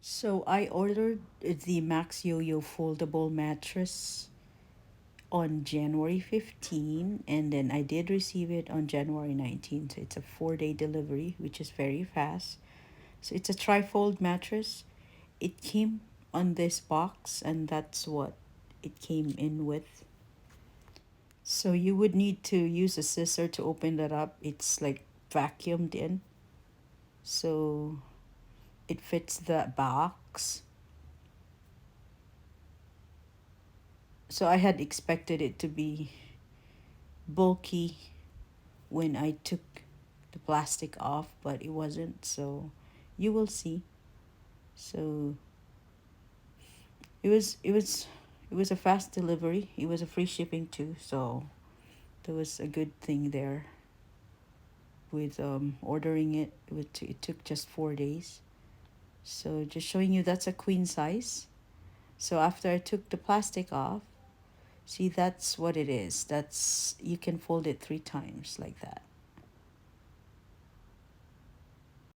So I ordered the MAXYOYO Foldable Mattress on January 15, and then I did receive it on January 19. So it's a 4-day delivery, which is very fast. So it's a trifold mattress. It came on this box, and that's what it came in with. So you would need to use a scissor to open that up. It's like vacuumed in. So it fits the box. So I had expected it to be bulky when I took the plastic off, but it wasn't. So you will see. So it was a fast delivery. It was a free shipping too. So there was a good thing there with ordering it. It took just 4 days. So just showing you that's a queen size. So after I took the plastic off, see, that's what it is. That's, you can fold it 3 times like that.